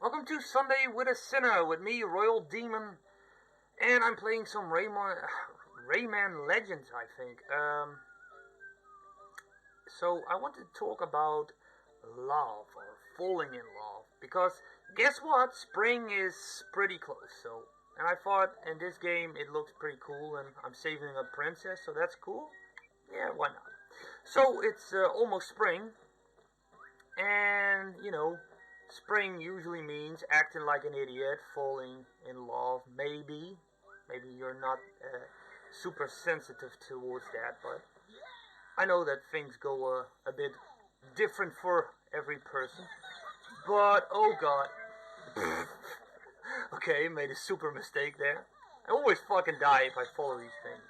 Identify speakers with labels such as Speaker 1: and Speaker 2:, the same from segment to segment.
Speaker 1: Welcome to Sunday with a Sinner with me, Royal Demon, and I'm playing some Rayman Legends, I think. So I want to talk about love or falling in love because guess what? Spring is pretty close. And I thought in this game it looks pretty cool, and I'm saving a princess, so that's cool. Yeah, why not? So it's almost spring, and spring usually means acting like an idiot, falling in love, maybe. Maybe you're not super sensitive towards that, but I know that things go a bit different for every person. But, oh god. Okay, made a super mistake there. I always fucking die if I follow these things.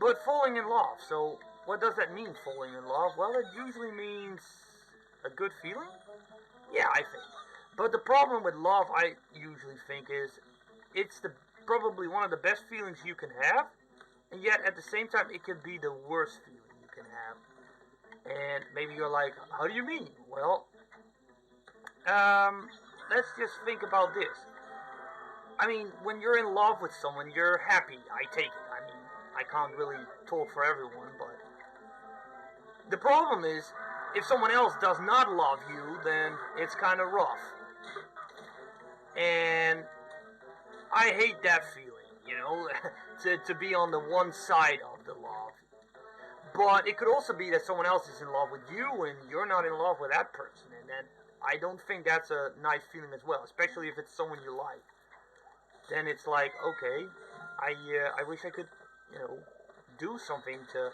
Speaker 1: But falling in love, so what does that mean, falling in love? Well, it usually means a good feeling? Yeah, I think. But the problem with love, I usually think, is it's probably one of the best feelings you can have, and yet at the same time, it can be the worst feeling you can have. And maybe you're like, how do you mean? Well, let's just think about this. I mean, when you're in love with someone, you're happy, I take it. I mean, I can't really talk for everyone, but the problem is, if someone else does not love you, then it's kind of rough. And I hate that feeling, to be on the one side of the love. But it could also be that someone else is in love with you and you're not in love with that person. And then I don't think that's a nice feeling as well, especially if it's someone you like. Then it's like, okay, I wish I could, do something to,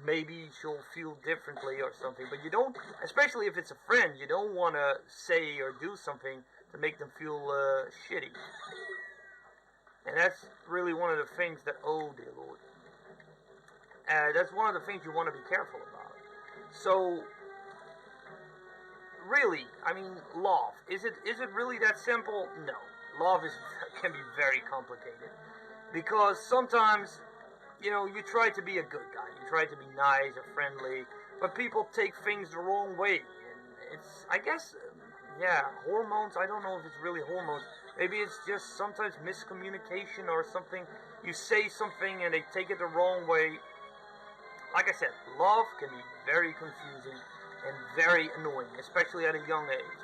Speaker 1: maybe she'll feel differently or something. But you don't, especially if it's a friend, you don't want to say or do something to make them feel shitty. And that's really one of the things that, oh dear Lord, that's one of the things you want to be careful about. So, really, I mean, love, is it really that simple? No. Love can be very complicated. Because sometimes, you try to be a good guy. You try to be nice or friendly. But people take things the wrong way. And it's, I guess, hormones. I don't know if it's really hormones. Maybe it's just sometimes miscommunication or something. You say something and they take it the wrong way. Like I said, love can be very confusing and very annoying, especially at a young age.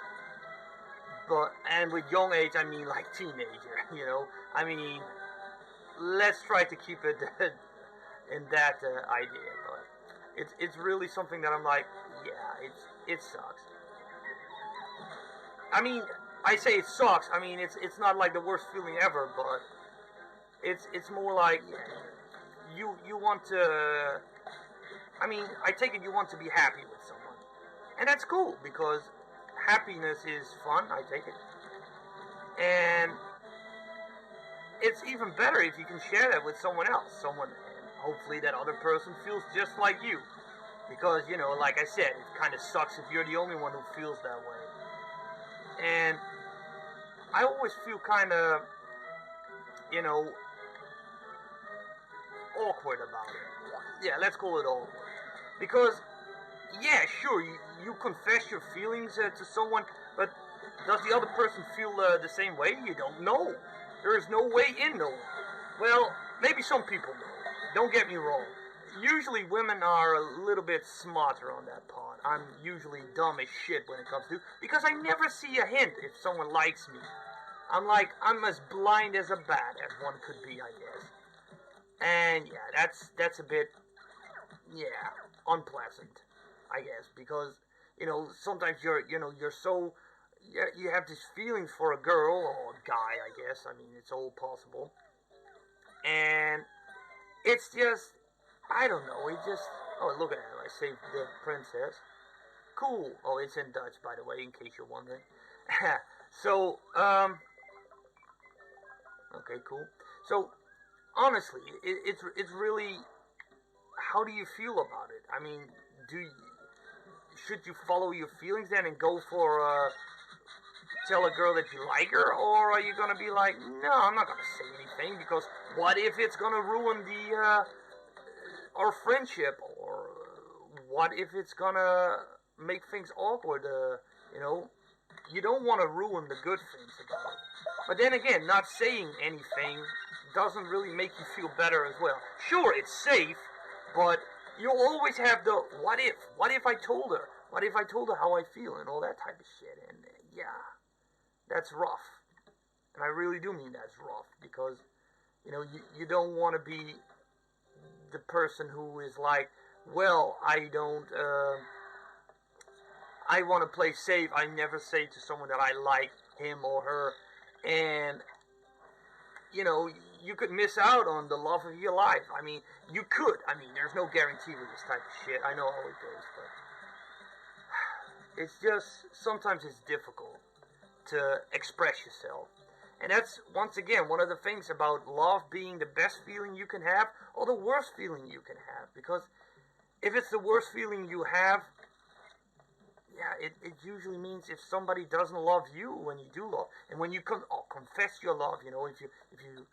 Speaker 1: And with young age, I mean like teenager, I mean, let's try to keep it in that idea. But it's really something that I'm like, yeah, it sucks. I mean, I say it sucks. I mean, it's not like the worst feeling ever, but it's more like you want to. I mean, I take it you want to be happy with someone, and that's cool because happiness is fun, I take it. And it's even better if you can share that with someone else. Hopefully that other person feels just like you. Because, like I said, it kind of sucks if you're the only one who feels that way. And I always feel kind of, awkward about it. Yeah, let's call it awkward. Because yeah, sure, you confess your feelings to someone, but does the other person feel the same way? You don't know. There is no way in knowing. Well, maybe some people know. Don't get me wrong. Usually women are a little bit smarter on that part. I'm usually dumb as shit when it comes to, because I never see a hint if someone likes me. I'm as blind as a bat as one could be, I guess. And yeah, that's a bit, unpleasant, I guess, because, sometimes you're so, you have these feelings for a girl or a guy, I guess. I mean, it's all possible. And it's just, I don't know, oh, look at that, I saved the princess. Cool. Oh, it's in Dutch, by the way, in case you're wondering. So, okay, cool. So, honestly, it's really, how do you feel about it? I mean, should you follow your feelings then and go for tell a girl that you like her, or are you gonna be like, no, I'm not gonna say anything because what if it's gonna ruin our friendship, or what if it's gonna make things awkward? you don't want to ruin the good things about it. But then again, not saying anything doesn't really make you feel better as well. Sure, it's safe, but you'll always have the what if? What if I told her? What if I told her how I feel and all that type of shit? And yeah, that's rough. And I really do mean that's rough because, you know, you don't want to be the person who is like, well, I don't, I want to play safe. I never say to someone that I like him or her. And, you know, you could miss out on the love of your life. I mean, you could. I mean, there's no guarantee with this type of shit. I know how it goes, but it's just, sometimes it's difficult to express yourself. And that's, once again, one of the things about love being the best feeling you can have or the worst feeling you can have. Because if it's the worst feeling you have, yeah, it usually means if somebody doesn't love you when you do love, and when you confess your love, you know, if you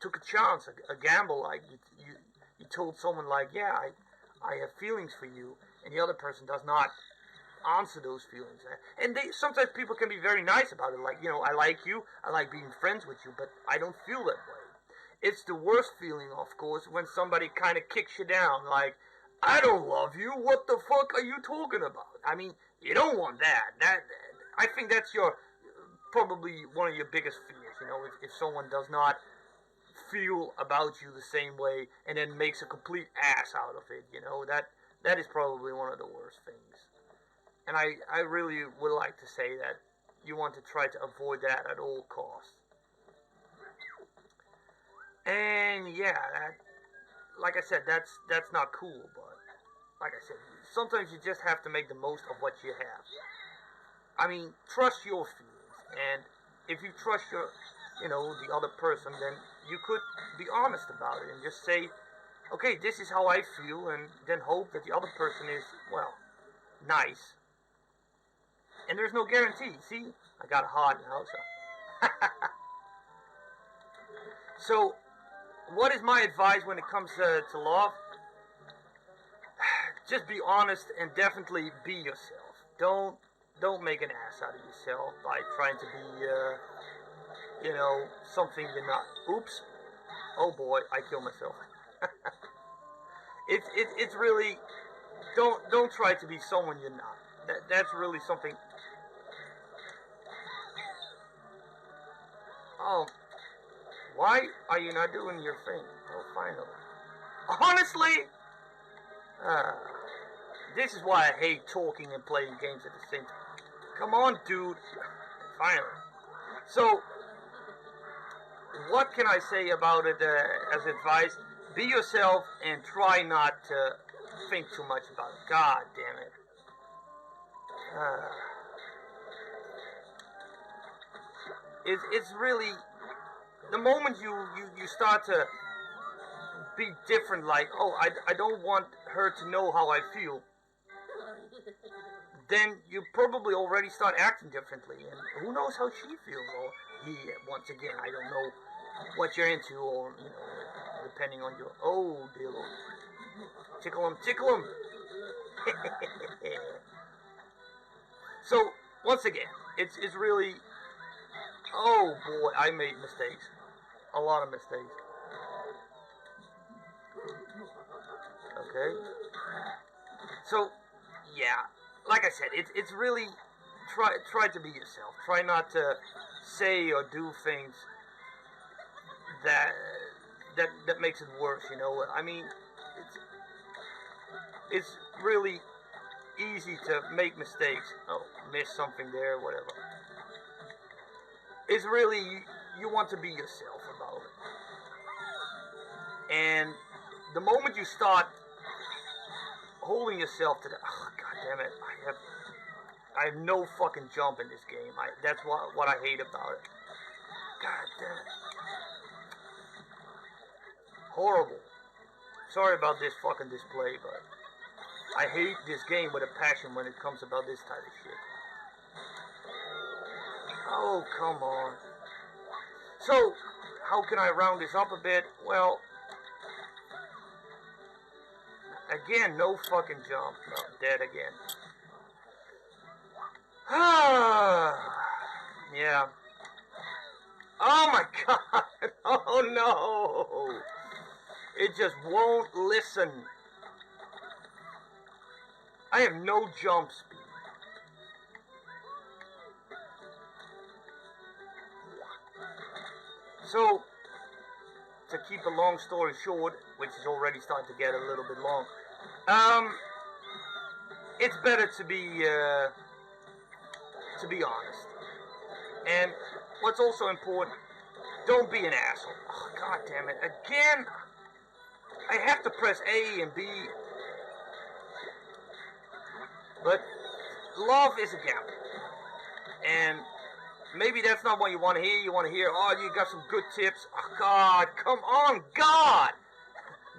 Speaker 1: took a chance, a gamble, like you told someone like, yeah, I have feelings for you, and the other person does not answer those feelings, and sometimes people can be very nice about it, like, you know, I like you, I like being friends with you, but I don't feel that way. It's the worst feeling, of course, when somebody kind of kicks you down, like, I don't love you. What the fuck are you talking about? I mean, you don't want that. I think that's probably one of your biggest fears. You know, if someone does not feel about you the same way and then makes a complete ass out of it. You know, that is probably one of the worst things. And I really would like to say that you want to try to avoid that at all costs. And yeah, like I said, that's not cool, but like I said, sometimes you just have to make the most of what you have. I mean, trust your feelings, and if you trust the other person, then you could be honest about it and just say, okay, this is how I feel, and then hope that the other person is, well, nice. And there's no guarantee. See, I got a heart now, so. So, what is my advice when it comes to love? Just be honest and definitely be yourself. Don't make an ass out of yourself by trying to be, something you're not. Oops. Oh boy, I killed myself. It's really, don't try to be someone you're not. That's really something. Oh, why are you not doing your thing? Oh, finally. Honestly, this is why I hate talking and playing games at the same time. Come on, dude. Finally. So, what can I say about it as advice? Be yourself and try not to think too much about it. God damn it. It's really, the moment you start to be different, like, oh, I don't want her to know how I feel, then you probably already start acting differently, and who knows how she feels, or he, once again, I don't know what you're into, or, depending on your, oh, dear Lord, tickle him, So, once again, it's really, oh boy, I made mistakes, a lot of mistakes. Okay. So, yeah, like I said, it's really try to be yourself. Try not to say or do things that makes it worse. You know, I mean, it's really easy to make mistakes. Oh, miss something there, whatever. It's really, you want to be yourself about it. And the moment you start holding yourself to the, oh, god damn it, I have no fucking jump in this game. That's what I hate about it. God damn it. Horrible. Sorry about this fucking display, but I hate this game with a passion when it comes about this type of shit. Oh, come on. So, how can I round this up a bit? Well, again, no fucking jump. No, dead again. Oh my god! Oh no! It just won't listen. I have no jump speed. So, to keep a long story short, which is already starting to get a little bit long, it's better to be honest. And what's also important, don't be an asshole. Oh, god damn it. Again, I have to press A and B. But love is a gamble. And maybe that's not what you want to hear. You want to hear, oh, you got some good tips. Oh, God, come on, God.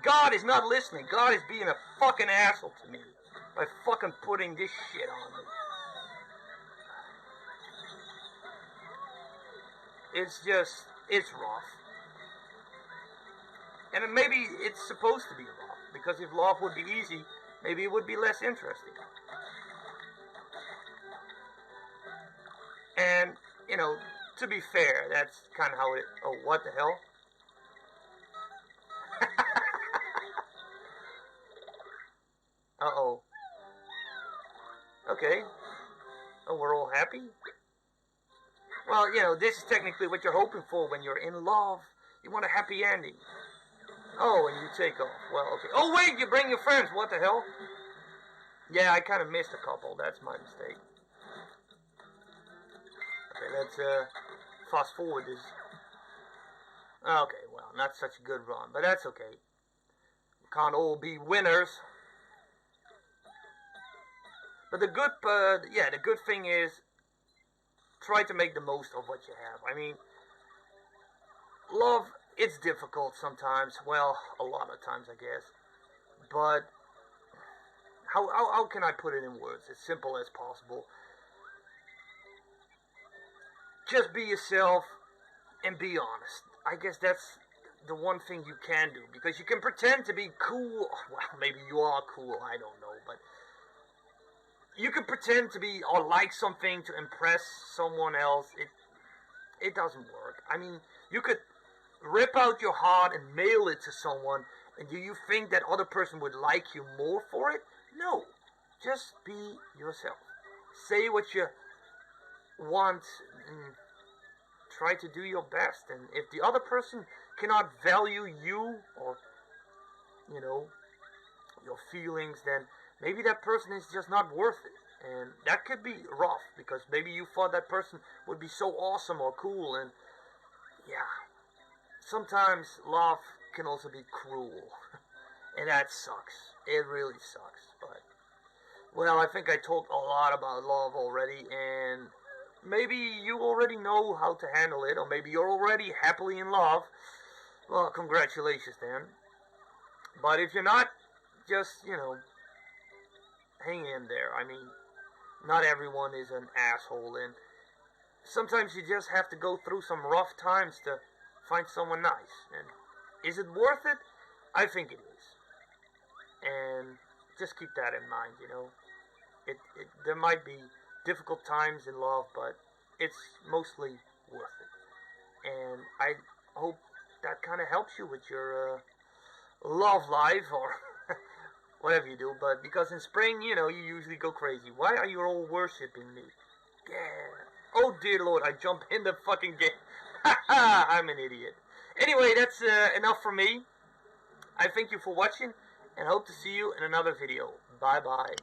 Speaker 1: God is not listening. God is being a fucking asshole to me by fucking putting this shit on me. It's just, it's rough. And maybe it's supposed to be rough, because if love would be easy, maybe it would be less interesting. And, you know, to be fair, that's kind of how it... Oh, what the hell? Uh-oh. Okay. Oh, we're all happy? Well, you know, this is technically what you're hoping for when you're in love. You want a happy ending. Oh, and you take off. Well, okay. Oh, wait, you bring your friends. What the hell? Yeah, I kind of missed a couple. That's my mistake. Okay, let's fast forward this. Okay, well, not such a good run, but that's okay. We can't all be winners. But the good, the good thing is, try to make the most of what you have. I mean, love, it's difficult sometimes. Well, a lot of times, I guess. But how can I put it in words as simple as possible? Just be yourself and be honest. I guess that's the one thing you can do, because you can pretend to be cool. Well, maybe you are cool, I don't know, but you can pretend to be or like something to impress someone else. It doesn't work. I mean, you could rip out your heart and mail it to someone, and do you think that other person would like you more for it? No. Just be yourself. Say what you want and try to do your best. And if the other person cannot value you or, you know, your feelings, then maybe that person is just not worth it. And that could be rough, because maybe you thought that person would be so awesome or cool, and yeah, sometimes love can also be cruel. And that sucks. It really sucks. But, well, I think I talked a lot about love already, and maybe you already know how to handle it, or maybe you're already happily in love. Well, congratulations then. But if you're not, just, you know, hang in there. I mean, not everyone is an asshole, and sometimes you just have to go through some rough times to find someone nice. And is it worth it? I think it is. And just keep that in mind, you know. There might be difficult times in love, but it's mostly worth it. And I hope that kind of helps you with your love life, or whatever you do. But because in spring, you know, you usually go crazy. Why are you all worshipping me? Yeah. Oh dear Lord, I jumped in the fucking game. Haha, I'm an idiot. Anyway, that's enough from me. I thank you for watching, and hope to see you in another video. Bye bye.